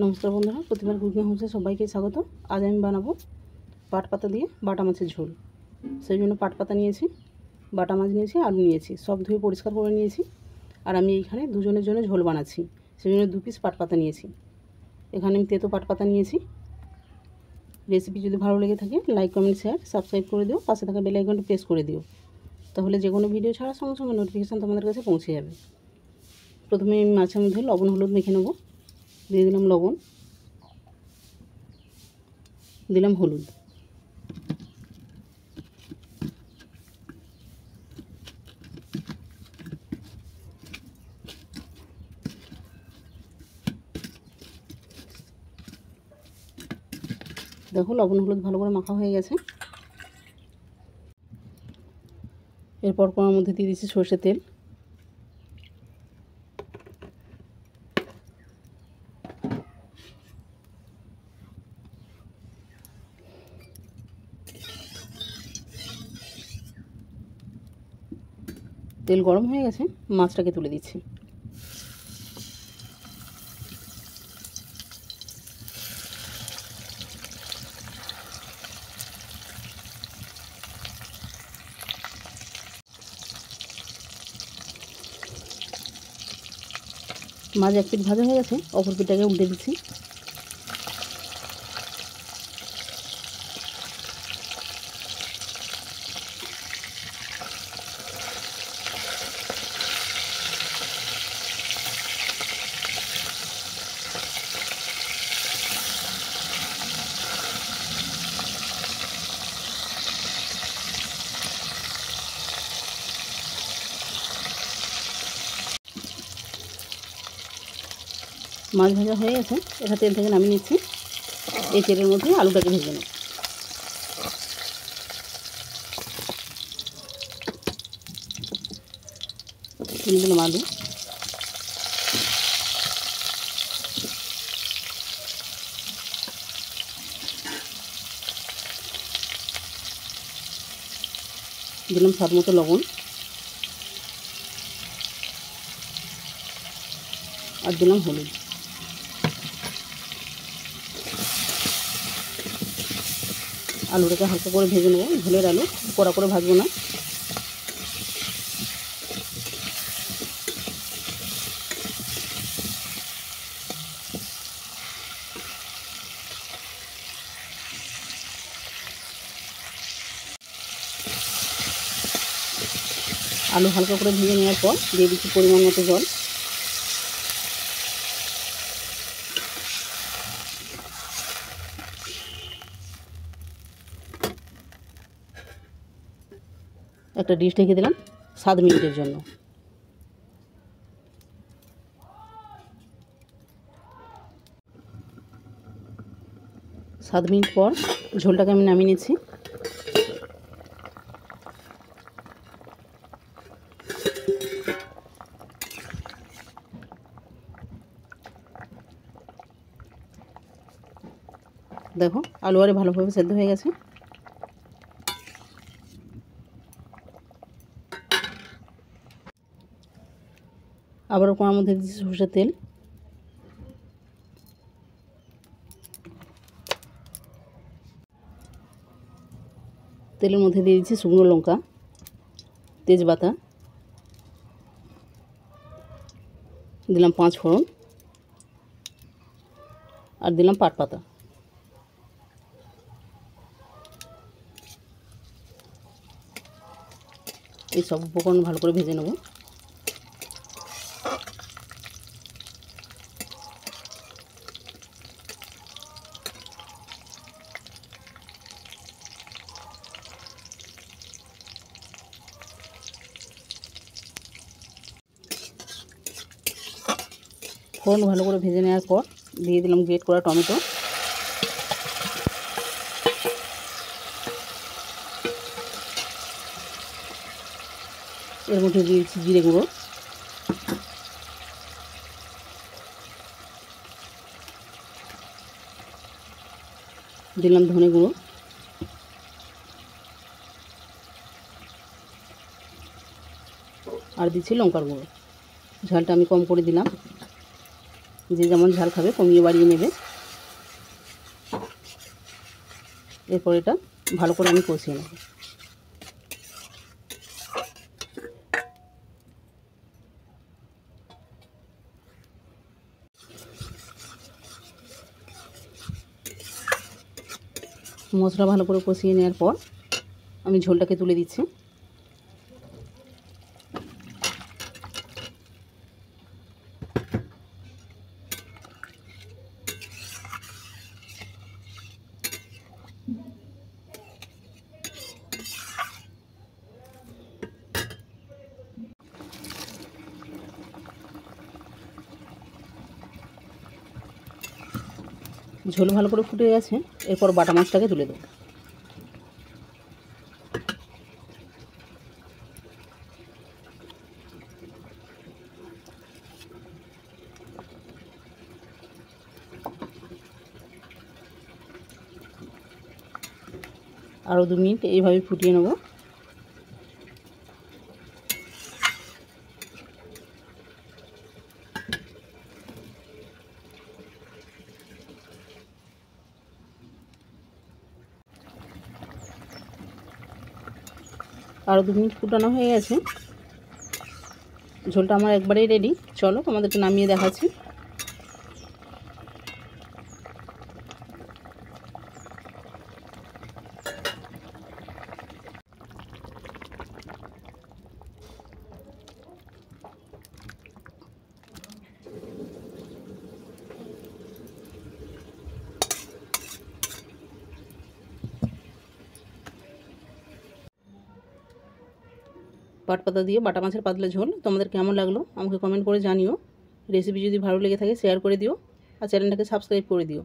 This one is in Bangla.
নমস্কার বন্ধুরা, প্রতিবার কুকিং হাউসে সবাইকে স্বাগত। আজ আমি বানাবো পাট পাতা দিয়ে বাটা মাছের ঝোল। সেই জন্য পাট পাতা নিয়েছি, বাটা মাছ নিয়েছি, আলু নিয়েছি, সব ধুয়ে পরিষ্কার করে নিয়েছি। আর আমি এইখানে দুজনের জন্য ঝোল বানাচ্ছি, সেই জন্য 2 পিস পাট পাতা নিয়েছি। এখানে আমি তেতো পাট পাতা নিয়েছি। রেসিপি যদি ভালো লেগে থাকে লাইক, কমেন্ট, শেয়ার, সাবস্ক্রাইব করে দিও। পাশে থাকা বেল আইকনটি প্রেস করে দিও, তাহলে যে কোনো ভিডিও ছাড়ার সঙ্গে সঙ্গে নোটিফিকেশান তোমাদের কাছে পৌঁছে যাবে। প্রথমে আমি মাছের মধ্যে লবণ হলুদ মেখে নেব। দিয়ে দিলাম লবণ, দিলাম হলুদ, দেখো লবণ হলুদ ভালো করে মাখা হয়ে গেছে। এরপর কড়ার মধ্যে দিয়ে দিচ্ছি সরষের তেল। তেল গরম হয়ে গেছে, মাছটাকে তুলে দিচ্ছি। মাছ এক পিঠ ভাজা হয়ে গেছে, অপর পিঠটাকে উল্টে দিচ্ছি। মাছ ভাজা হয়ে গেছে, এটা তেল থেকে নামিয়ে নিচ্ছি। এই তেলের মধ্যে আলুটাকে ভেজে নেব। দিয়ে দিলাম আলু, দিলাম স্বাদ মতো লবণ, আর দিলাম হলুদ। আলুটাকে হালকা করে ভেজে নেব। ঝোলের আলু কড়া করে ভাজবো না। আলু হালকা করে ভেজে নেওয়ার পর দিয়ে দিচ্ছি পরিমাণ মতো জল। একটা ডিশ ঢেকে দিলাম 7 মিনিটের জন্য। 7 মিনিট পর ঝোলটাকে আমি নামিয়ে নিচ্ছি। দেখো আলু আরে ভালোভাবে সেদ্ধ হয়ে গেছে। আবারও কড়ার মধ্যে দিচ্ছি সরষের তেল। তেলের মধ্যে দিয়ে দিচ্ছি শুকনো লঙ্কা, তেজপাতা, দিলাম 5 ফোড়ন, আর দিলাম পাট পাতা। এই সব উপকরণ ভালো করে ভেজে নেব। ফোড়ন ভালো করে ভেজে নেওয়ার পর দিয়ে দিলাম গ্রেট করা টমেটো, এর মধ্যে দিয়ে দিচ্ছি জিরে গুঁড়ো, দিলাম ধনে গুঁড়ো, আর দিচ্ছি লঙ্কার গুঁড়ো। ঝালটা আমি কম করে দিলাম। যে যেমন ঝাল খাবে কমিয়ে বাড়িয়ে নেবে। এরপর এটা ভালো করে আমি কষিয়ে নেব। মশলা ভালো করে কষিয়ে নেওয়ার পর আমি ঝোলটাকে তুলে দিচ্ছি। ঝোল ভালো করে ফুটে গেছে, এরপর বাটা মাছটাকে তুলে দেবো। আরও 2 মিনিট এইভাবে ফুটিয়ে নেব। আরও 2 মিনিট ফুটানো হয়ে গেছে, ঝোলটা আমার একবারেই রেডি। চলো তোমাদেরকে নামিয়ে দেখাচ্ছি। পাটপাতা দিয়ে বাটা মাছের পাতলা ঝোল তোমাদের কেমন লাগলো আমাকে কমেন্ট করে জানিও। রেসিপি যদি ভালো লেগে থাকে শেয়ার করে দিও আর চ্যানেলটাকে সাবস্ক্রাইব করে দিও।